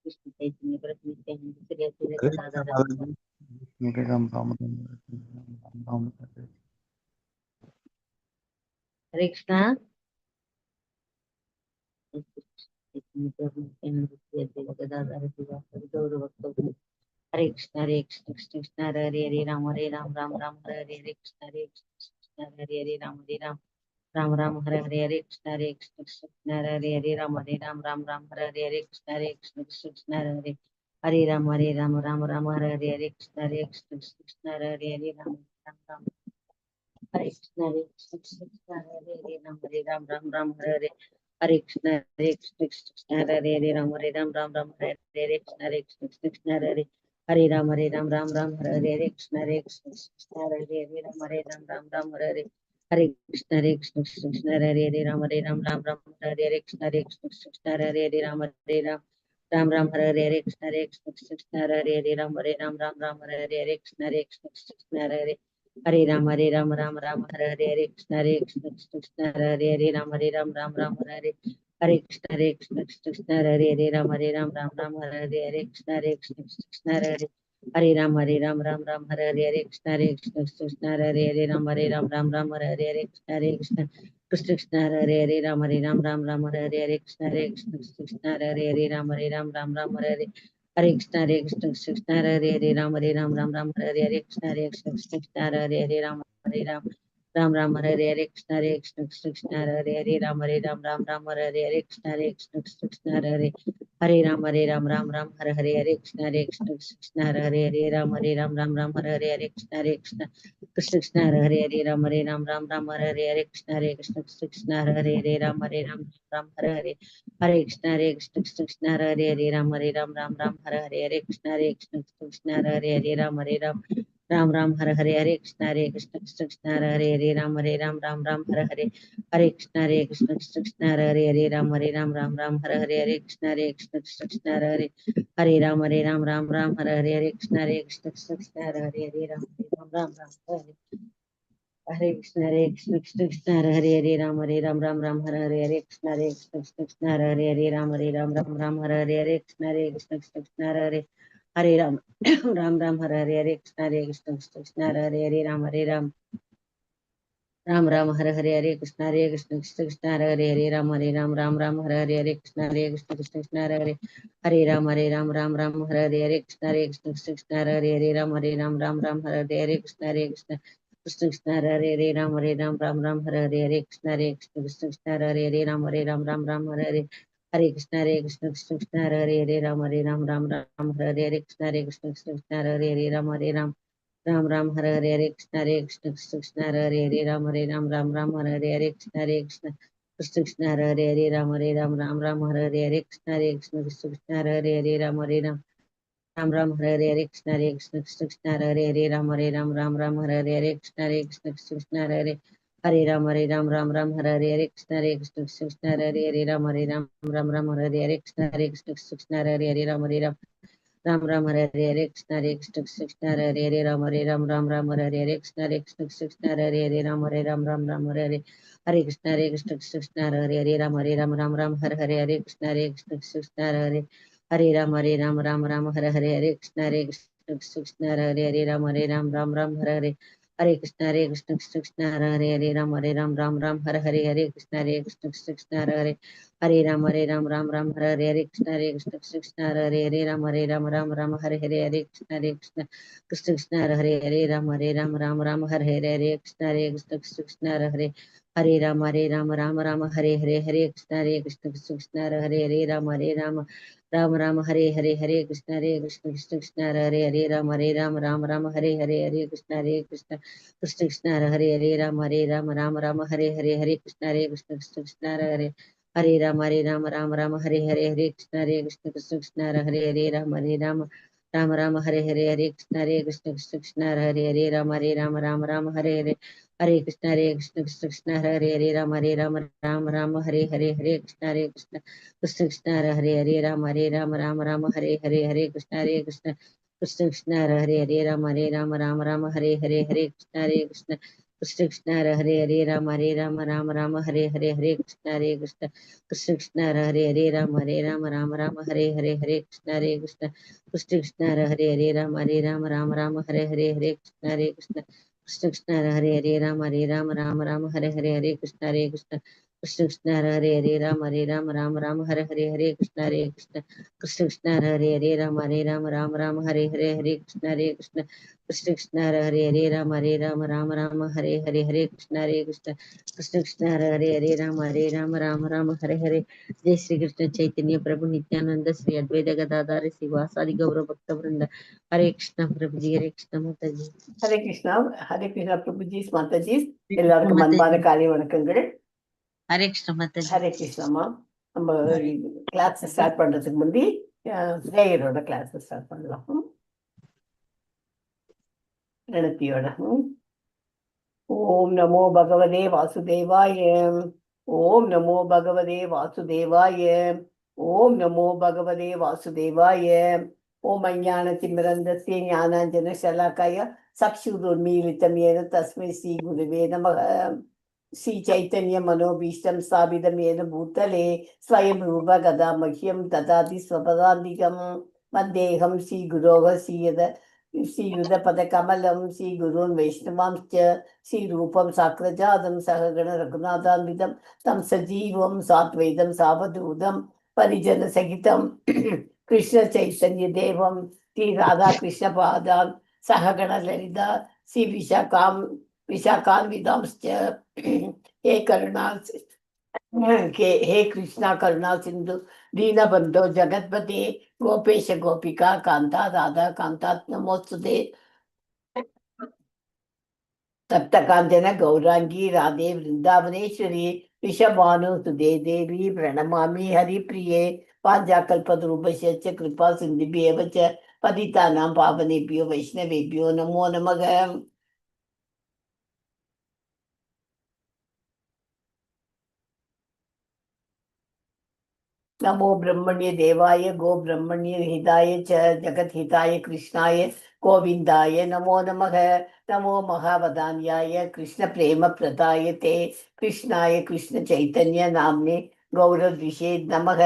कृष्ण चैतन्य प्रभु नित्यानंद श्री अद्वैत हरे कृष्ण गदाधर माधव जी, विष्णु के राम राम राम राम करते हैं। हरे कृष्णा चैतन्य प्रभु नित्यानंद श्री अद्वैत गदाधर श्रीवासदि गौर भक्तवृंद हरे कृष्ण कृष्ण कृष्ण हरे हरे राम राम हरे हरे हरे कृष्ण हरे राम राम राम हरे हरे हरे कृष्ण कृष्ण हरे हरे राम हरे हरे कृष्ण कृष्ण हरे राम हरे हरे हरे कृष्ण हरे हरे राम हरे कृष्ण हरे राम हरे हरे हरे कृष्ण हरे हरे राम हरे हरे कृष्ण हरे राम हरे हरे कृष्ण कृष्ण हरे राम हरे हरे हरे कृष्ण हरे राम हरे हरे कृष्ण हरे राम हरे हरे कृष्ण राम हरे हरे कृष्ण हरे राम हरे कृष्ण हरे राम हरे कृष्ण हरे कृष्ण हरे कृष्ण हरे कृष्ण कृष्ण हरे कृष्ण हरे कृष्ण हरे कृष्ण राम हरे कृष्ण हरे कृष्ण हरे कृष्ण कृष्ण राम हरे कृष्ण हरे कृष्ण हरे राम हरे कृष्ण हरे कृष्ण हरे कृष्ण हरे कृष्ण हरे राम हरे कृष्ण हरे राम हरे कृष्ण राम हरे कृष्ण हरे कृष्ण राम हरे कृष्ण राम हरे कृष्ण हरे कृष्ण हरे कृष्ण राम हरे कृष्ण हरे कृष्ण राम हरे कृष्ण राम हरे कृष्ण राम हरे कृष्ण हरे कृष्ण राम हरे कृष्ण राम हरे राम हरे हरे कृष्ण राम हरे राम हरे कृष्ण हरे कृष्ण राम हरे कृष्ण हरे कृष्ण राम कृष्ण कृष्ण राम हरे राम हरे कृष्ण राम हरे कृष्ण राम कृष्ण राम हरे कृष्ण राम हरे कृष्ण राम हरे कृष्ण राम हरे राम हरे कृष्ण कृष्ण हरे राम हरे कृष्ण कृष्ण कृष्ण हरे हरे राम राम राम हरे हरे हरे कृष्ण कृष्ण हरे राम राम हरे हरे कृष्ण कृष्ण हरे राम राम हरे कृष्ण कृष्ण हरे राम हरे कृष्ण कृष्ण राम हरे कृष्ण कृष्ण कृष्ण हरे राम हरे कृष्ण कृष्ण कृष्ण हरे राम हरे कृष्ण कृष्ण कृष्ण हरे राम हरे कृष्ण कृष्ण कृष्ण हरे राम हरे जय श्री कृष्ण चैतन्य प्रभु नित्यानंद श्री अद्वैत गदाधर शिवासादि गौरव भक्त वृंद हरे कृष्ण प्रभु जी हरे कृष्ण माता जी ஹரே கிருஷ்ணா பிரபுஜி மாதாஜி हरे कृष्ण எல்லாருக்கும் माता அன்பான जी காலை வணக்கங்கள். हरे कृष्ण माता जी ஹரே கிருஷ்ணாமா. நம்ம हरे கிளாஸ் ஸ்டார்ட் பண்றதுக்கு முந்தி பிரேயரோட கிளாஸ் ஸ்டார்ட் பண்ணலாம். நடத்தியோட ஓம் நமோ பகவதே வாசுதேவாய. ஓம் நமோ பகவதே வாசுதேவாய. ஓம் நமோ பகவதே வாசுதேவாய. ஓம் அஞ்ஞான திமிரந்தஸ்ய ஞானாஞ்சன ஷலாக்காய சக்ஷுதுர்மீலிதம் ஏன தஸ்மை ஸ்ரீ குருவே நமः. श्री चैतन्य मनोभीष्टं स्थापितं येन भूतले स्वयं रूप गदा मह्यं ददाति स्वपदान्तिकं वन्देऽहं श्रीगुरोः श्रीयुतपदकमलं श्रीगुरून् वैष्णवांश्च श्रीरूपं साग्रजातं सहगण रघुनाथान्वितं तं सजीवं साद्वैतं सावधूतं परिजनसहितं कृष्णचैतन्यदेवं श्रीराधाकृष्णपादान् सहगण ललिता विशाखान्वितांश्च हे करुणा हे कृष्णा करुणा सिंधु दीनबंधो जगतपते गोपेश गोपिका कांता राधा कांता नमोस्तुते तप्तकांचन गौरांगी राधे वृंदावनेश्वरी ऋषभानुसुते देवी प्रणमामि हरिप्रिये पाञ्चाकल्पतरुभ्यश्च कृपा सिन्धुभ्येव च पतितानां पावनेभ्यो वैष्णवेभ्यो नमो नमः. नमो ब्रह्मण्य देवाय गो ब्रह्मण्य हिताय च जगत हिताय कृष्णाय गोविंदाय नमो नमः. नमो महावदान्याय कृष्ण प्रेम प्रदाय ते कृष्णाय कृष्ण चैतन्य नाम्ने गौरद्विषे नमः.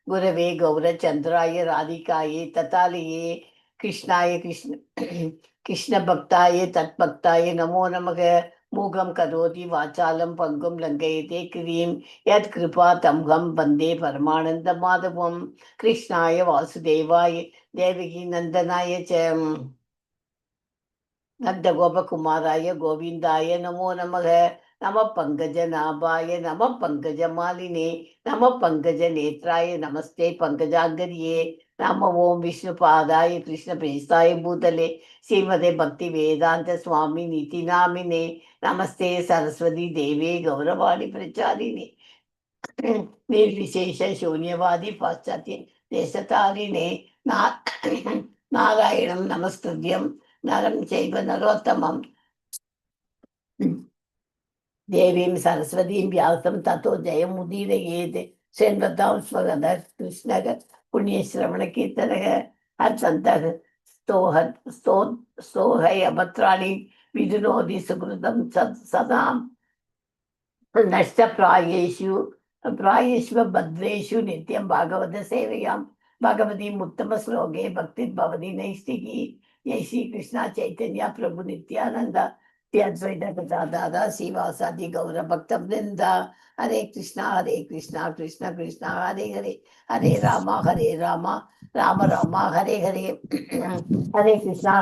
गुरवे गौरचंद्राय राधिकाय ततालये कृष्णाय कृष्ण भक्ताय तत्भक्ताय नमो नमः. मूगं करोति वाचालं पंगुं लङ्घयते क्रीं यत्कृपा तमहं वन्दे परमानन्दमाधवं. कृष्णाय वासुदेवाय देवकी नन्दनाय च नन्दगोपकुमाराय गोविन्दाय नमो नमः. नमः पङ्कजनाभाय नमः पङ्कजमालिने नमः पङ्कजनेत्राय नमस्ते पङ्कजाङ्गर्ये. नमो ओं विष्णुपादाय कृष्णप्रेष्ठाय भूतले श्रीमते भक्तिवेदान्त स्वामी नीति नामिने नमस्ते सरस्वती देवे गौरवाणी प्रचारिणे निर्विशेष शून्यवादी पाश्चात्य देशतारिणे नारायणं नमस्तुभ्यं नरं चैव नरोत्तमं देवीं सरस्वतीं व्यासं ततो जयमुदीरयेत्. श्रीमतां स्वगतः कृष्णः पुण्यश्रवणकीर्तनः हर्षन्तः स्तोहय अभद्राणि विदुनोति सुकृतं सदां नष्टप्रायेषु भद्रेषु नित्यं भागवत सेवयां भगवती उत्तमश्लोके भक्तिर्भवति नैष्टिकी. जय श्री कृष्ण चैतन्य प्रभु नित्यानंद अद्वैत गदाधर श्रीवासादि गौर भक्त वृंद. हरे कृष्णा कृष्ण कृष्ण हरे हरे हरे राम राम राम हरे हरे हरे कृष्णा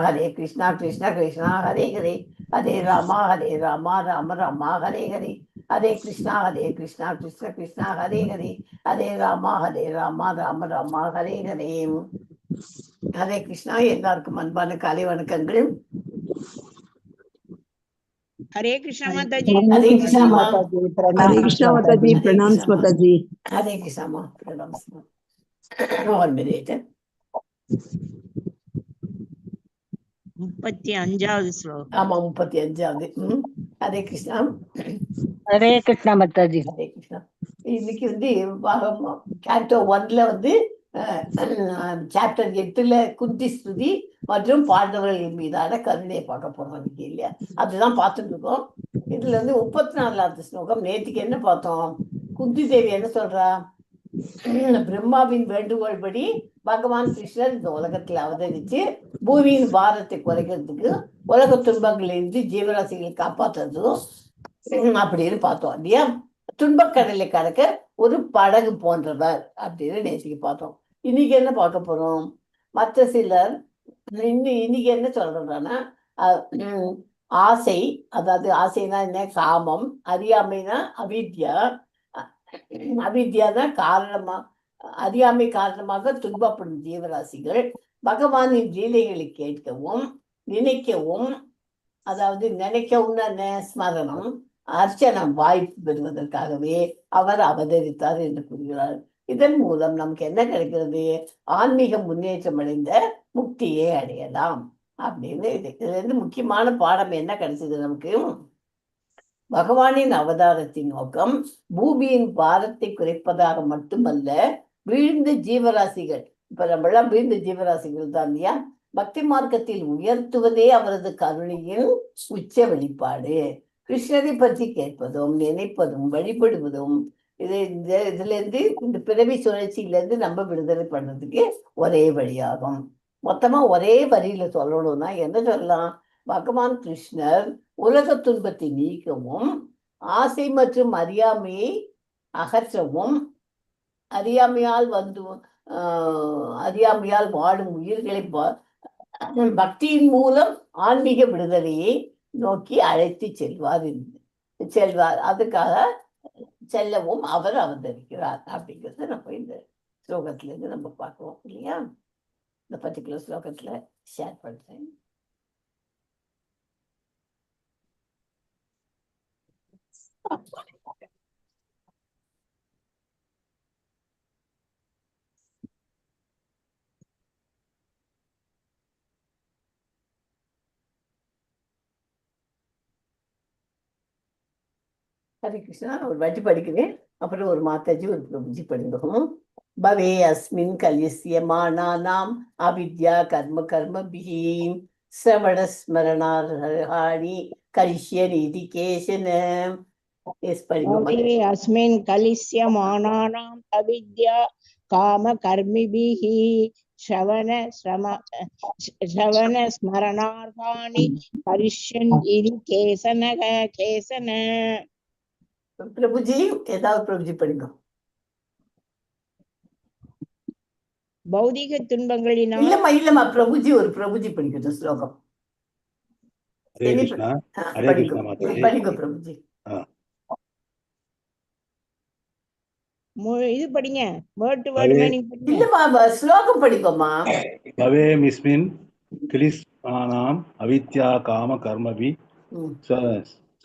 कृष्ण कृष्ण हरे हरे हरे राम राम राम हरे हरे हरे कृष्णा कृष्ण कृष्ण हरे हरे हरे राम राम राम हरे हरे. हरे कृष्णा. எல்லாருக்கும் அன்பான காலை வணக்கங்கள். हरे कृष्णा माता जी. हरे कृष्णा माँ. हरे कृष्णा माता जी. प्रणाम माता जी. हरे कृष्णा माँ. प्रणाम. और मेरे 35வது ஸ்லோகம். ஆமா 35வது. ஹரே கிருஷ்ணா. हरे कृष्णा माता जी. ஹரே கிருஷ்ணா. இன்னைக்கு சாப்டர் 1ல சாப்டர் 8ல குந்தி ஸ்துதி மற்றும் பாண்டவர்களின் மீதான கருணையை பார்க்க போறோம் இன்னைக்கு இல்லையா? அதுதான் பார்த்துட்டு இருக்கோம். இதுல இருந்து 34வது ஸ்லோகம். நேற்றுக்கு என்ன பார்த்தோம்? குந்தி தேவி என்ன சொல்றா? பிரம்மாவின் வேண்டுகோள் படி பகவான் கிருஷ்ணர் இந்த உலகத்துல அவதரிச்சு பூமியின் பாரத்தை குறைக்கிறதுக்கு, உலக துன்பங்களிலிருந்து ஜீவராசிகளை காப்பாற்றுறதும் அப்படின்னு பார்த்தோம் இல்லையா? துன்பக்கடலை கடக்க ஒரு படகு போன்றவர் அப்படின்னு நேற்றுக்கு பார்த்தோம். இன்னைக்கு என்ன பார்க்க போறோம்? மற்ற சிலர் இன்னைக்கு என்ன சொல்றாங்கன்னா, ஆசை, அதாவது ஆசைனா என்ன? காமம். அறியாமைனா அவித்யா. அவித்யாதான் காரணமா, அறியாமை காரணமாக துன்பப்படும் ஜீவராசிகள் பகவானின் லீலைகளை கேட்கவும் நினைக்கவும், அதாவது நினைக்கவும் ஸ்மரணம் அர்ச்சனம் வாய்ப்பு பெறுவதற்காகவே அவர் அவதரித்தார் என்று கூறுகிறார். இதன் மூலம் நமக்கு என்ன கிடைக்கிறது? ஆன்மீக முன்னேற்றம் அடைந்த முக்தியை அடையலாம் அப்படின்னு. இதுல இருந்து முக்கியமான பாடம் என்ன கிடைச்சது நமக்கு? பகவானின் அவதாரத்தின் நோக்கம் பூமியின் பாரத்தை குறைப்பதாக மட்டுமல்ல, வீழ்ந்த ஜீவராசிகள், இப்ப நம்மளாம் வீழ்ந்த ஜீவராசிகள் தான் இல்லையா, பக்தி மார்க்கத்தில் உயர்த்துவதே அவரது கருணையின் உச்ச வெளிப்பாடு. கிருஷ்ணரை பற்றி கேட்பதும் நினைப்பதும் வழிபடுவதும் இதுல இருந்து, இந்த பிறவி சுழற்சியிலிருந்து நம்ம விடுதலை பண்றதுக்கு ஒரே வழியாகும். மொத்தமா ஒரே வரியில சொல்லணும்னா என்ன சொல்லலாம்? பகவான் கிருஷ்ணர் உலக துன்பத்தை நீக்கவும், ஆசை மற்றும் அறியாமையை அகற்றவும், அறியாமையால் வாழும் உயிர்களை பக்தியின் மூலம் ஆன்மீக விடுதலையை நோக்கி அழைத்து செல்வார். அதுக்காக செல்லவும் அவர் அவதரிக்கிறார் அப்படிங்கிறத நம்ம இந்த ஸ்லோகத்துல இருந்து நம்ம பார்க்கிறோம் இல்லையா? இந்த பர்டிகுலர் ஸ்லோகத்துல ஷேர் பண்றேன். ஹரே கிருஷ்ணா. ஒரு வாட்டி படிக்கிறேன், அப்புறம் ஒரு மாதாஜி ஒரு பிரபுஜி படிக்கும். பவே அஸ்மின் கல்யஸ்யமானானாம் அவித்யா கர்ம கர்மபிஹி ஸ்ரவண ஸ்மரணார்ஹாணி கரிஷ்யநீதி கேசன. भवे अस्मिन् कलिस्यमानानाम् अविद्या काम कर्मिभिः श्रवण स्मरणार्थानि करिष्यन् इति केसन केसन. பிரபுஜி ஏதாவது பிரபுஜி படிக்கும். பௌதிக துன்பங்களினால் இல்லம்மா பிரபுஜி ஒரு பிரபுஜி படிக்கட்டும் ஸ்லோகம். படிக்கும் பிரபுஜி. இது படிங்க, வேர்ட் டு வேர்ட் மீனிங் படிங்க. இல்லம்மா ஸ்லோகம் படிக்கோமா. பவே மிஸ்மின் கிலிஸ்மானாம் அவித்யா காம கர்மபி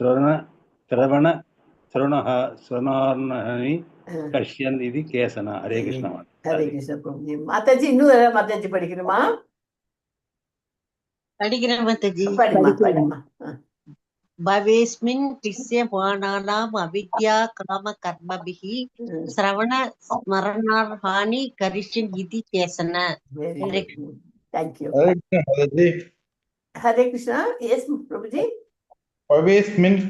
ஸ்ரவண ஸ்மரணார்ஹாணி கஷ்யன் இது கேசன. ஹரே கிருஷ்ணா. ஹரே கிருஷ்ணா பிரபுஜி. மாதாஜி இன்னும் மாதாஜி படிக்கணுமா? படிக்கிறேன் மாதாஜி. படிமா. பவேஸ்மின் கிலிஸ்யமானானாம் அவித்யா காம கர்மபிஹி ஸ்ரவண ஸ்மரணார்ஹாணி கரிஷ்யன் இதி கேசன. Thank you. Hare Krishna. Yes, Prabhuji. பவேஸ்மின்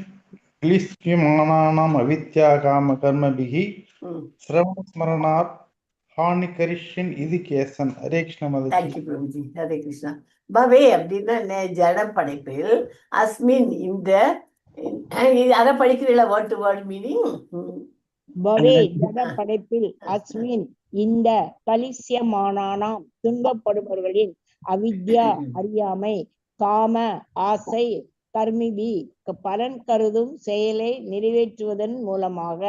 கிலிஸ்யமானானாம் அவித்யா காம கர்மபிஹி ஸ்ரவண ஸ்மரணார் ஹானி கரிஷ்யன் இது Kesan. Hare Krishna. Thank you, Prabhuji. Hare Krishna. பவே அப்படின்னா ஜட படைப்பில், அஸ்மின் இந்த, அதை படிக்கிறீங்களா? Word to word meaning. பவே ஜட படைப்பில், அஸ்மின் இந்த, கலிஸ்யமானானாம் துன்பப்படுபவர்களின், அவித்யா அறியாமை, காம ஆசை, கர்மிபி பலன் கருதும் செயலை நிறைவேற்றுவதன் மூலமாக,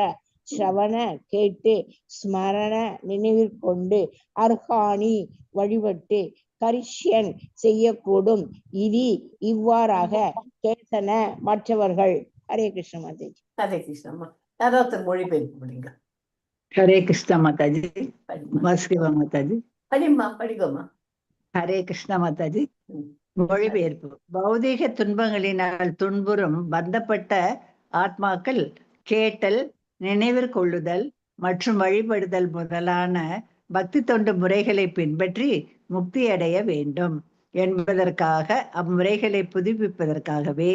ஸ்ரவண கேட்டு, ஸ்மரண நினைவிற்கொண்டு, அர்ஹாணி வழிபட்டு, கரிஷ்யன் செய்யக்கூடும், இதி இவ்வாறாக, கேசன மற்றவர்கள். ஹரே கிருஷ்ண மாதாஜி. ஹரே கிருஷ்ணம்மா. யாராவது மொழிபெயர்ப்பு முடியுங்க. ஹரே கிருஷ்ணா மாதாஜி. வாசுதேவா மாதாஜி. படிக்கோமா. ஹரே கிருஷ்ணா மாதாஜி. மொழிபெயர்ப்பு. பௌதீக துன்பங்களினால் துன்புறும் பந்தப்பட்ட ஆத்மாக்கள் கேட்டல், நினைவிற்கொள்ளுதல் மற்றும் வழிபடுதல் முதலான பக்தி தொண்டு முறைகளை பின்பற்றி முக்தி அடைய வேண்டும். என்பதற்காக அம்முறைகளை புதுப்பிப்பதற்காகவே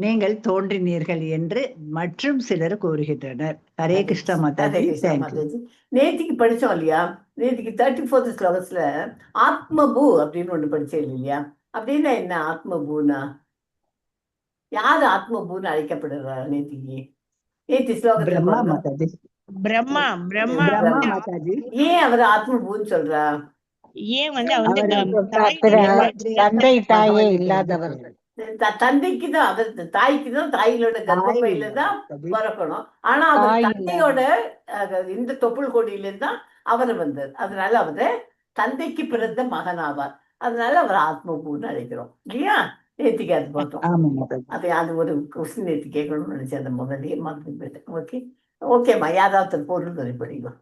நீங்கள் தோன்றினீர்கள் என்று மற்றும் சிலர் கூறுகின்றனர். ஹரே கிருஷ்ண ஹரே மாதாஜி. கிருஷ்ணா தேங்க்யூ. மாதாஜி. நேத்திக்கு படிச்சோம் இல்லையா? நேத்திக்கு 34th ஸ்லோகத்துல ஆத்மபூ அப்படின்னு ஒண்ணு படிச்சேன் இல்லையா? அப்படின்னா என்ன ஆத்மபூனா? யாரு ஆத்மபூன்னு அழைக்கப்படுறா நேத்திக்கு? நேத்தி ஸ்லோகத்துல பிரம்மா பாருங்க. மாதாஜி. பிரம்மா பிரம்மா பிரம்மா வந்து மாதாஜி. ஏன் அவர் ஆத்மபூன்னு சொல்றா? ஏன் வந்து வந்து அவர் தந்தை தாயே இல்லாதவர்கள். தந்தைக்கு தான், அவர் தாய்க்கு தான், தாயிலோட கர்ப்பப்பையில தான் பிறக்கணும். ஆனா அவர் தாய் தந்தையோட இந்த தொப்புள் கொடியில தான் அவர் வந்தார். அதனால அவரை தந்தைக்கு பிறந்த மகனாவார். அதனால அவர் ஆத்மபூன்னு அழைக்கிறோம் இல்லையா? நேத்திக்கு அது பார்த்தோம். ஆமா மாதாஜி. அது ஒரு கொஸ்டின் நேற்று கேட்கணும்னு நினைச்சேன். அந்த முதல்லயே மறந்து போயிட்டேன். ஓகே ஓகேம்மா, யாராவது பொருள் துறை படிக்கும்.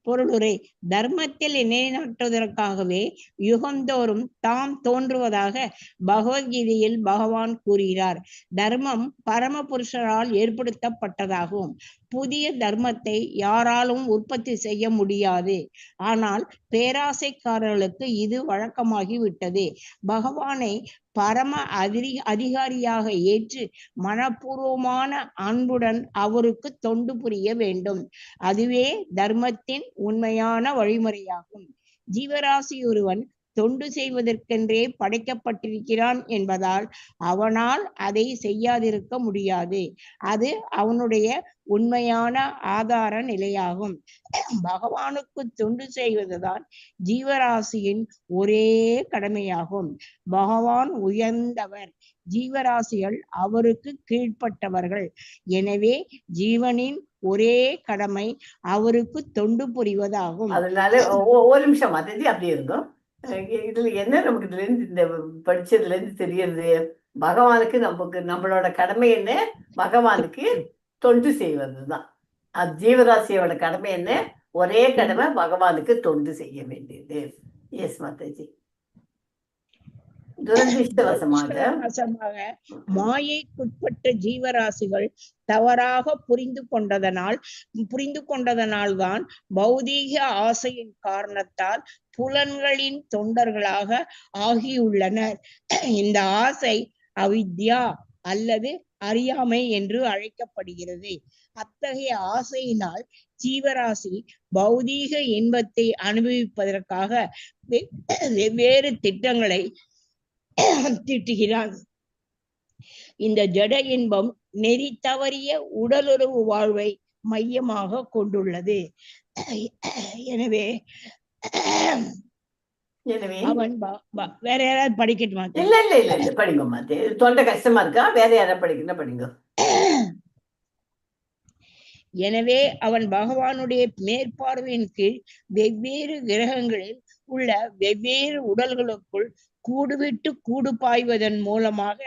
பொருளுரை தர்மத்தில் நிலைநாட்டுவதற்காகவே யுகந்தோறும் தாம் தோன்றுவதாக பகவத்கீதையில் பகவான் கூறுகிறார். தர்மம் பரமபுருஷரால் ஏற்படுத்தப்பட்டதாகும். புதிய தர்மத்தை யாராலும் உற்பத்தி செய்ய முடியாது. ஆனால் பேராசைக்காரர்களுக்கு இது வழக்கமாகி விட்டது. பகவானை பரம அதிகாரியாக ஏற்று மனப்பூர்வமான அன்புடன் அவருக்கு தொண்டு புரிய வேண்டும். அதுவே தர்மத்தின் உண்மையான வழிமுறையாகும். ஜீவராசி ஒருவன் தொண்டு செய்வதற்கென்றே படைக்கப்பட்டிருக்கிறான் என்பதால் அவனால் அதை செய்யாதிருக்க முடியாது. அது அவனுடைய உண்மையான ஆதார நிலையாகும். பகவானுக்கு தொண்டு செய்வதுதான் ஜீவராசியின் ஒரே கடமையாகும். பகவான் உயர்ந்தவர், ஜீவராசிகள் அவருக்கு கீழ்ப்பட்டவர்கள். எனவே ஜீவனின் ஒரே கடமை அவருக்கு தொண்டு புரிவதாகும். அதனால ஒரு நிமிஷம் மாதாஜி அப்படி இருக்கும். இதுல என்ன நமக்கு இதுல இருந்து இந்த படிச்சதுல இருந்து தெரியறது? பகவானுக்கு நம்மளோட கடமை என்ன? பகவானுக்கு தொண்டு செய்வதுதான். அது ஜீவராசியோட கடமை என்ன? ஒரே கடமை பகவானுக்கு தொண்டு செய்ய வேண்டியது. எஸ் மாதாஜி. துரதிருஷ்டவசமாக மாயைக்குட்பட்ட ஜீவராசிகள் தவறாக புரிந்து கொண்டதனால்தான் பௌதீக ஆசையின் காரணத்தால் புலன்களின் தொண்டர்களாக ஆகியுள்ளனர். இந்த ஆசை அவித்யா அல்லது அறியாமை என்று அழைக்கப்படுகிறது. அத்தகைய ஆசையினால் ஜீவராசி பௌதீக இன்பத்தை அனுபவிப்பதற்காக வெவ்வேறு திட்டங்களை திட்டுகிறான். இந்த ஜட இன்பம் நெறி தவறிய உடலுறவு வாழ்வை மையமாக கொண்டுள்ளது. எனவே அவன் வேற யாராவது படிக்கட்டுமா? இல்ல இல்ல இல்ல இல்ல படிங்க மாத்தே. தொண்டை கஷ்டமா இருக்கா? வேற யாராவது படிக்கணும் படிங்க. எனவே அவன் பகவானுடைய மேற்பார்வையின் கீழ் வெவ்வேறு கிரகங்களில் உள்ள வெவ்வேறு உடல்களுக்குள் கூடுவிட்டு கூடு பாய்வதன் மூலமாக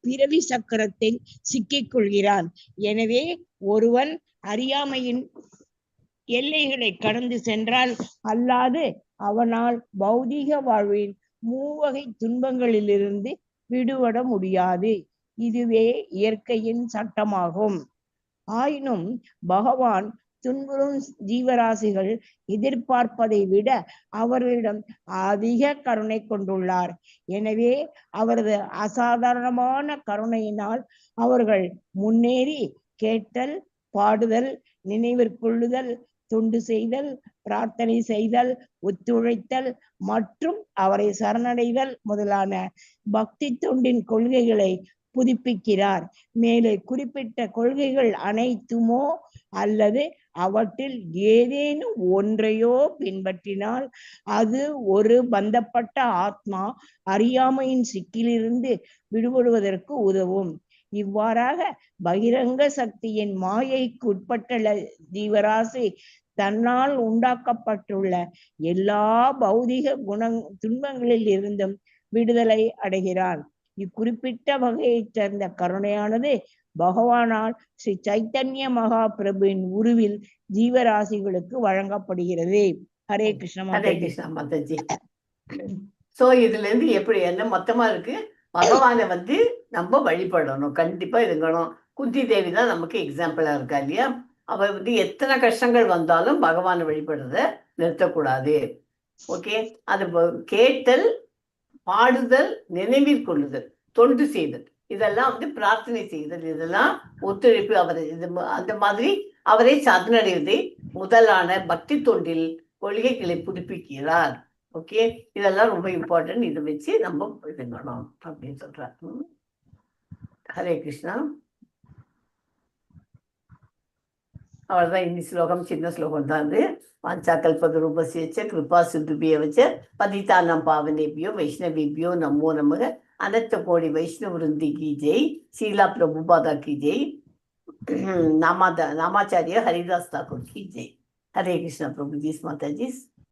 பிறவி சக்கரத்தில் சிக்கிக் கொள்கிறான். எனவே ஒருவன் அறியாமையின் எல்லைகளை கடந்து சென்றால் அல்லாது அவனால் பௌதீக வாழ்வின் மூவகை துன்பங்களிலிருந்து விடுபட முடியாது. இதுவே இயற்கையின் சட்டமாகும். ஆயினும் பகவான் துன்புறும் ஜீவராசிகள் எதிர்பார்ப்பதை விட அவர்களிடம் அதிக கருணை கொண்டுள்ளார். எனவே அவரது அசாதாரணமான கருணையினால் அவர்கள் முன்னேறி கேட்டல், பாடுதல், நினைவிற்கொள்ளுதல், தொண்டு செய்தல், பிரார்த்தனை செய்தல், ஒத்துழைத்தல் மற்றும் அவரை சரணடைதல் முதலான பக்தி தொண்டின் கொள்கைகளை புதுப்பிக்கிறார். மேலே குறிப்பிட்ட கொள்கைகள் அனைத்துமோ அல்லது அவற்றில் ஏதேனும் ஒன்றையோ பின்பற்றினால் அது ஒரு பந்தப்பட்ட ஆத்மா அறியாமையின் சிக்கிலிருந்து விடுபடுவதற்கு உதவும். இவ்வாறாக பகிரங்க சக்தியின் மாயைக்கு உட்பட்ட ஜீவராசி தன்னால் உண்டாக்கப்பட்டுள்ள எல்லா பௌதிக துன்பங்களில் இருந்தும் விடுதலை அடைகிறான். இக்குறிப்பிட்ட வகையைச் சேர்ந்த கருணையானது பகவானால் ஸ்ரீ சைத்தன்ய மகா பிரபுவின் உருவில் ஜீவராசிகளுக்கு வழங்கப்படுகிறது. ஹரே கிருஷ்ண மாதாஜி. சோ இதுல இருந்து எப்படி என்ன மொத்தமா இருக்கு? பகவானை நம்ம வழிபடணும், கண்டிப்பா இருக்கணும். குந்தி தேவி தான் நமக்கு எக்ஸாம்பிளா இருக்கா இல்லையா? அவ எத்தனை கஷ்டங்கள் வந்தாலும் பகவானை வழிபடுறத நிறுத்தக்கூடாது. ஓகே, அது கேட்டல், பாடுதல், நினைவில் கொள்ளுதல், தொண்டு செய்தல், இதெல்லாம் பிரார்த்தனை செய்தல், இதெல்லாம் ஒத்துழைப்பு அவர் அந்த மாதிரி அவரை சரணடைவதை முதலான பக்தி தொண்டில் கொள்கைகளை புதுப்பிக்கிறார். ஓகே, இதெல்லாம் ரொம்ப இம்பார்ட்டன்ட். இதை வச்சு நம்ம இது பண்ணணும் அப்படின்னு சொல்றார். ஹரே கிருஷ்ணா. அவ்வளவுதான் இந்த ஸ்லோகம், சின்ன ஸ்லோகம் தான் அது. வாஞ்சாகல்பதரூபஸ்ய கிருபா சிந்துபியவச்ச பதிதானாம் பாவனேபியோ வைஷ்ணவேபியோ நமோ நமக. அனந்த கோடி வைஷ்ணவ விருந்தி கி ஜெய். ஷீலா பிரபுபாதா கி ஜெய். நாமாச்சாரிய ஹரிதாஸ் தாக்கூர் கி ஜெய். ஹரே கிருஷ்ணா பிரபுஜி, மாதாஜி.